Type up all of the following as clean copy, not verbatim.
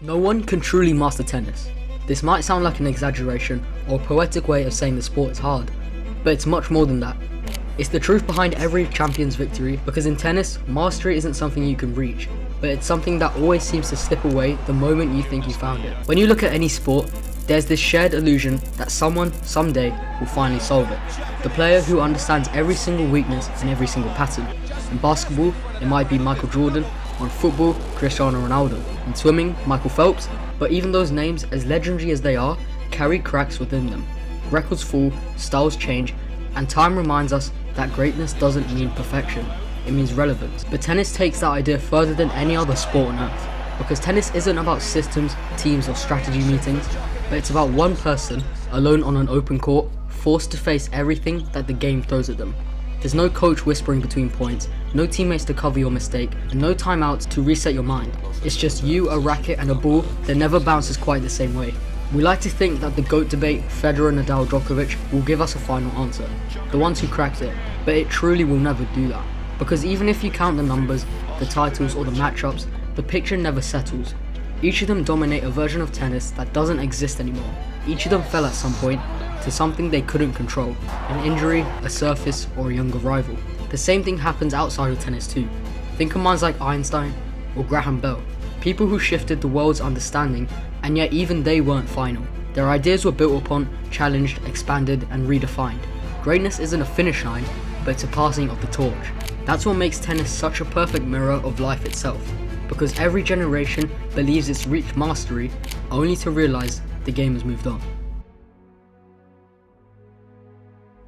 No one can truly master tennis. This might sound like an exaggeration or a poetic way of saying the sport is hard, but it's much more than that. It's the truth behind every champion's victory, because in tennis, mastery isn't something you can reach, but it's something that always seems to slip away the moment you think you found it. When you look at any sport, there's this shared illusion that someone, someday, will finally solve it. The player who understands every single weakness and every single pattern. In basketball, it might be Michael Jordan, or in football, Cristiano Ronaldo. In swimming, Michael Phelps. But even those names, as legendary as they are, carry cracks within them. Records fall, styles change, and time reminds us that greatness doesn't mean perfection, it means relevance. But tennis takes that idea further than any other sport on earth, because tennis isn't about systems, teams, or strategy meetings, but it's about one person, alone on an open court, forced to face everything that the game throws at them. There's no coach whispering between points, no teammates to cover your mistake, and no timeouts to reset your mind. It's just you, a racket, and a ball that never bounces quite the same way. We like to think that the GOAT debate, Federer, Nadal, Djokovic, will give us a final answer, the ones who cracked it, but it truly will never do that. Because even if you count the numbers, the titles, or the matchups, the picture never settles. Each of them dominate a version of tennis that doesn't exist anymore. Each of them fell at some point to something they couldn't control, an injury, a surface, or a younger rival. The same thing happens outside of tennis too. Think of minds like Einstein or Graham Bell, people who shifted the world's understanding, and yet even they weren't final. Their ideas were built upon, challenged, expanded, and redefined. Greatness isn't a finish line, but it's a passing of the torch. That's what makes tennis such a perfect mirror of life itself, because every generation believes it's reached mastery, only to realize the game has moved on.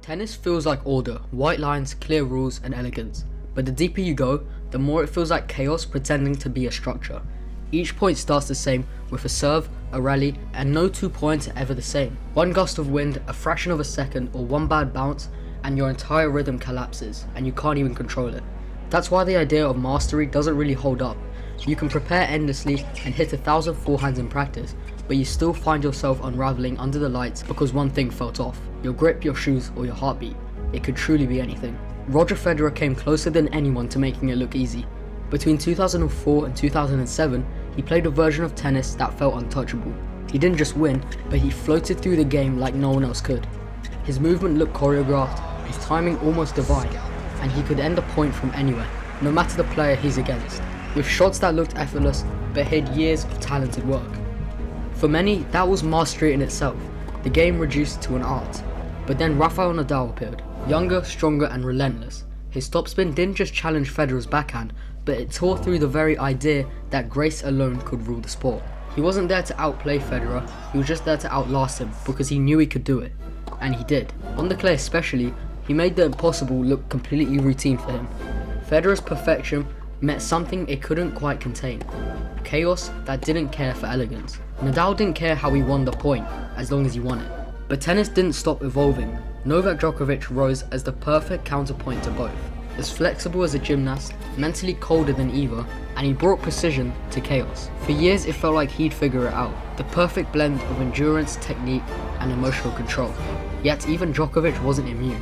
Tennis feels like order, white lines, clear rules, and elegance. But the deeper you go, the more it feels like chaos pretending to be a structure. Each point starts the same, with a serve, a rally, and no 2 points are ever the same. One gust of wind, a fraction of a second, or one bad bounce, and your entire rhythm collapses, and you can't even control it. That's why the idea of mastery doesn't really hold up. You can prepare endlessly and hit 1,000 forehands in practice, but you still find yourself unraveling under the lights because one thing felt off. Your grip, your shoes, or your heartbeat. It could truly be anything. Roger Federer came closer than anyone to making it look easy. Between 2004 and 2007, he played a version of tennis that felt untouchable. He didn't just win, but he floated through the game like no one else could. His movement looked choreographed, his timing almost divine, and he could end a point from anywhere, no matter the player he's against, with shots that looked effortless but hid years of talented work. For many, that was mastery in itself, the game reduced to an art. But then Rafael Nadal appeared, younger, stronger, and relentless. His topspin didn't just challenge Federer's backhand, but it tore through the very idea that grace alone could rule the sport. He wasn't there to outplay Federer, he was just there to outlast him because he knew he could do it. And he did. On the clay especially, he made the impossible look completely routine for him. Federer's perfection met something it couldn't quite contain. Chaos that didn't care for elegance. Nadal didn't care how he won the point, as long as he won it. But tennis didn't stop evolving. Novak Djokovic rose as the perfect counterpoint to both. As flexible as a gymnast, mentally colder than either, and he brought precision to chaos. For years it felt like he'd figure it out, the perfect blend of endurance, technique, and emotional control. Yet even Djokovic wasn't immune.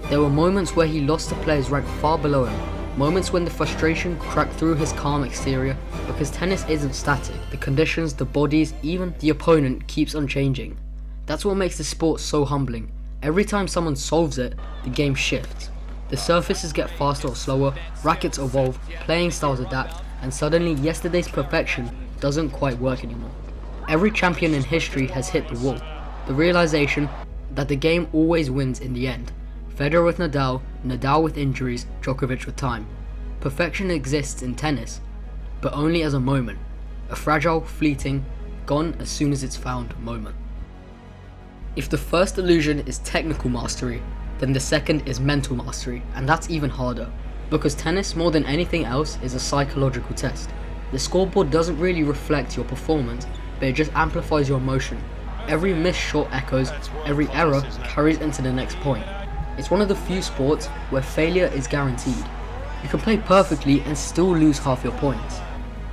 There were moments where he lost to players ranked far below him, moments when the frustration cracked through his calm exterior, because tennis isn't static. The conditions, the bodies, even the opponent keeps on changing. That's what makes the sport so humbling. Every time someone solves it, the game shifts. The surfaces get faster or slower, rackets evolve, playing styles adapt, and suddenly yesterday's perfection doesn't quite work anymore. Every champion in history has hit the wall. The realization that the game always wins in the end. Federer with Nadal, Nadal with injuries, Djokovic with time. Perfection exists in tennis, but only as a moment. A fragile, fleeting, gone as soon as it's found moment. If the first illusion is technical mastery, then the second is mental mastery, and that's even harder, because tennis more than anything else is a psychological test. The scoreboard doesn't really reflect your performance, but it just amplifies your emotion. Every missed shot echoes, every error carries into the next point. It's one of the few sports where failure is guaranteed. You can play perfectly and still lose half your points.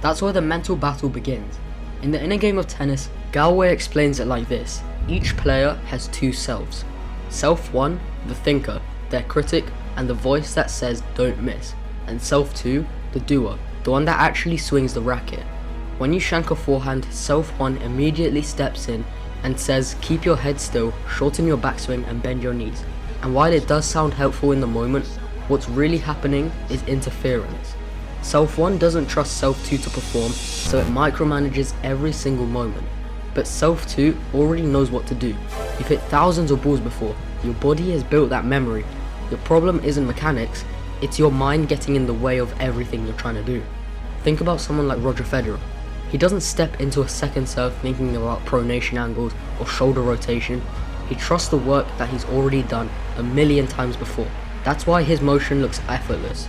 That's where the mental battle begins. In the inner game of tennis, Galway explains it like this: each player has two selves. Self 1, the thinker, their critic, and the voice that says don't miss. And self 2, the doer, the one that actually swings the racket. When you shank a forehand, Self 1 immediately steps in and says keep your head still, shorten your backswing and bend your knees. And while it does sound helpful in the moment, what's really happening is interference. Self 1 doesn't trust Self 2 to perform, so it micromanages every single moment. But Self 2 already knows what to do. You've hit thousands of balls before, your body has built that memory. Your problem isn't mechanics, it's your mind getting in the way of everything you're trying to do. Think about someone like Roger Federer. He doesn't step into a second serve thinking about pronation angles or shoulder rotation. He trusts the work that he's already done a million times before. That's why his motion looks effortless.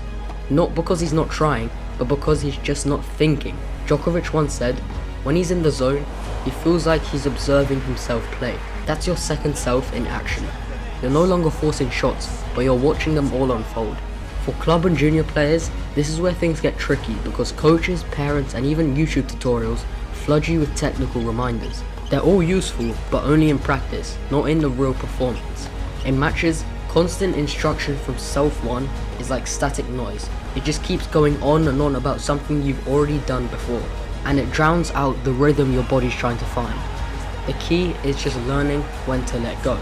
Not because he's not trying, but because he's just not thinking. Djokovic once said, when he's in the zone, he feels like he's observing himself play. That's your second self in action. You're no longer forcing shots, but you're watching them all unfold. For club and junior players, this is where things get tricky because coaches, parents and even YouTube tutorials flood you with technical reminders. They're all useful, but only in practice, not in the real performance. In matches, constant instruction from Self 1 is like static noise. It just keeps going on and on about something you've already done before, and it drowns out the rhythm your body's trying to find. The key is just learning when to let go.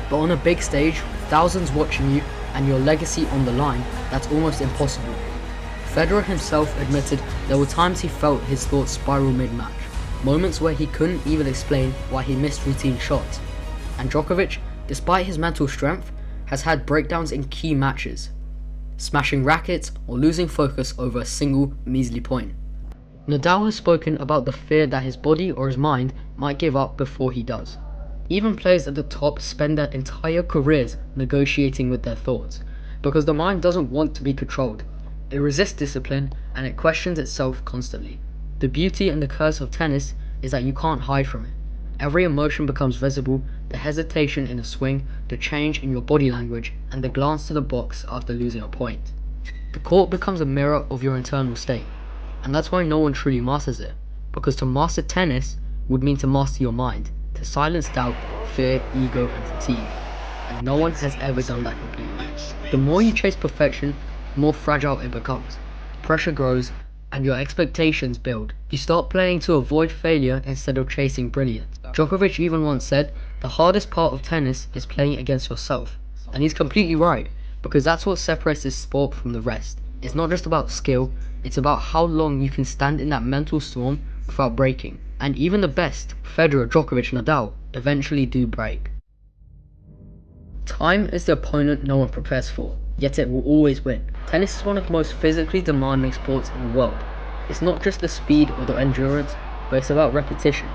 But on a big stage, with thousands watching you and your legacy on the line, that's almost impossible. Federer himself admitted there were times he felt his thoughts spiral mid-match, moments where he couldn't even explain why he missed routine shots. And Djokovic, despite his mental strength, has had breakdowns in key matches, smashing rackets or losing focus over a single measly point. Nadal has spoken about the fear that his body or his mind might give up before he does. Even players at the top spend their entire careers negotiating with their thoughts, because the mind doesn't want to be controlled. It resists discipline and it questions itself constantly. The beauty and the curse of tennis is that you can't hide from it. Every emotion becomes visible, the hesitation in a swing, the change in your body language, and the glance to the box after losing a point. The court becomes a mirror of your internal state, and that's why no one truly masters it, because to master tennis would mean to master your mind, to silence doubt, fear, ego, and fatigue. And no one has ever done that completely. The more you chase perfection, the more fragile it becomes. Pressure grows, and your expectations build. You start playing to avoid failure instead of chasing brilliance. Djokovic even once said, the hardest part of tennis is playing against yourself. And he's completely right, because that's what separates this sport from the rest. It's not just about skill, it's about how long you can stand in that mental storm without breaking. And even the best, Federer, Djokovic, Nadal, eventually do break. Time is the opponent no one prepares for, yet it will always win. Tennis is one of the most physically demanding sports in the world. It's not just the speed or the endurance, but it's about repetition.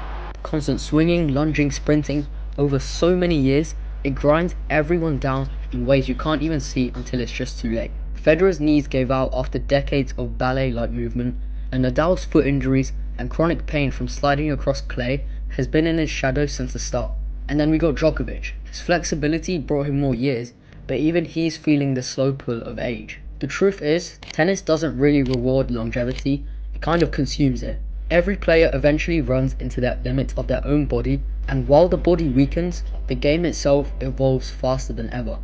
Constant swinging, lunging, sprinting, over so many years, it grinds everyone down in ways you can't even see until it's just too late. Federer's knees gave out after decades of ballet-like movement, and Nadal's foot injuries and chronic pain from sliding across clay has been in his shadow since the start. And then we got Djokovic. His flexibility brought him more years, but even he's feeling the slow pull of age. The truth is, tennis doesn't really reward longevity, it kind of consumes it. Every player eventually runs into that limit of their own body, and while the body weakens, the game itself evolves faster than ever.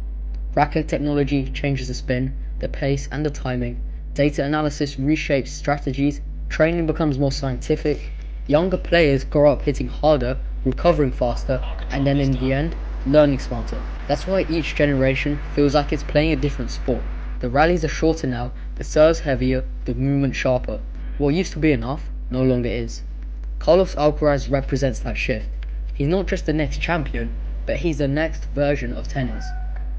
Racket technology changes the spin, the pace and the timing, data analysis reshapes strategies, training becomes more scientific, younger players grow up hitting harder, recovering faster, and then in the end, learning smarter. That's why each generation feels like it's playing a different sport. The rallies are shorter now, the serves heavier, the movement sharper. What used to be enough, no longer is. Carlos Alcaraz represents that shift. He's not just the next champion, but he's the next version of tennis.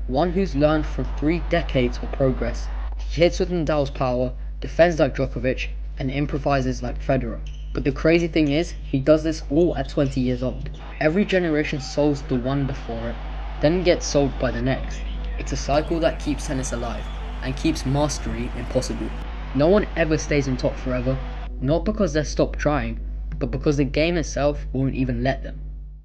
One who's learned from 3 decades of progress. He hits with Nadal's power, defends like Djokovic, and improvises like Federer. But the crazy thing is, he does this all at 20 years old. Every generation solves the one before it, then gets solved by the next. It's a cycle that keeps tennis alive, and keeps mastery impossible. No one ever stays on top forever, not because they stopped trying, but because the game itself won't even let them.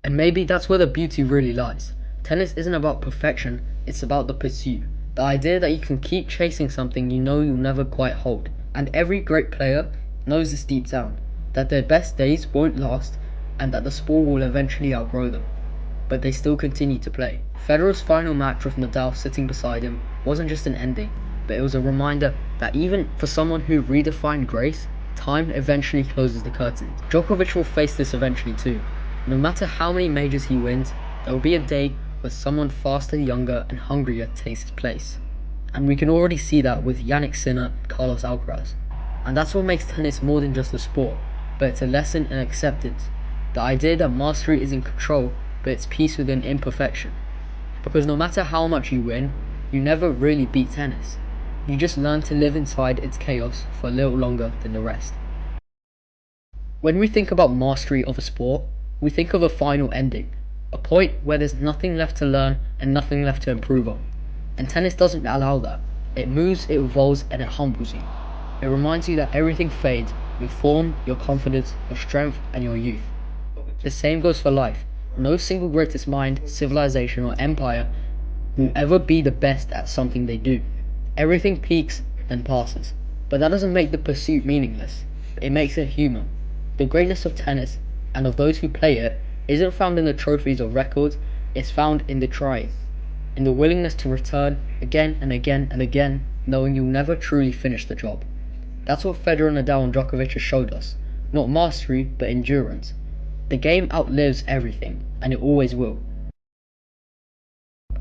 And maybe that's where the beauty really lies. Tennis isn't about perfection, it's about the pursuit. The idea that you can keep chasing something you know you'll never quite hold. And every great player knows this deep down, that their best days won't last, and that the sport will eventually outgrow them. But they still continue to play. Federer's final match with Nadal sitting beside him wasn't just an ending, but it was a reminder that even for someone who redefined grace, time eventually closes the curtain. Djokovic will face this eventually too. No matter how many majors he wins, there will be a day where someone faster, younger and hungrier takes his place. And we can already see that with Jannik Sinner and Carlos Alcaraz. And that's what makes tennis more than just a sport, but it's a lesson in acceptance. The idea that mastery is in control, but it's peace within imperfection. Because no matter how much you win, you never really beat tennis. You just learn to live inside its chaos for a little longer than the rest. When we think about mastery of a sport, we think of a final ending, a point where there's nothing left to learn and nothing left to improve on. And tennis doesn't allow that. It moves, it evolves, and it humbles you. It reminds you that everything fades: your form, your confidence, your strength, and your youth. The same goes for life. No single greatest mind, civilization, or empire will ever be the best at something they do. Everything peaks and passes. But that doesn't make the pursuit meaningless. It makes it human. The greatness of tennis, and of those who play it, isn't found in the trophies or records, it's found in the trying. In the willingness to return again and again and again, knowing you'll never truly finish the job. That's what Federer, Nadal and Djokovic have showed us. Not mastery, but endurance. The game outlives everything, and it always will.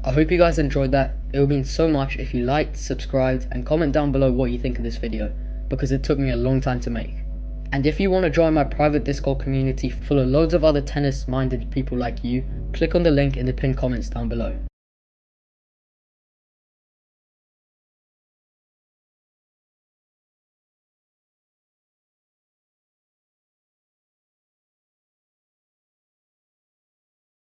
I hope you guys enjoyed that. It would mean so much if you liked, subscribed, and comment down below what you think of this video, because it took me a long time to make. And if you want to join my private Discord community full of loads of other tennis minded people like you, click on the link in the pinned comments down below.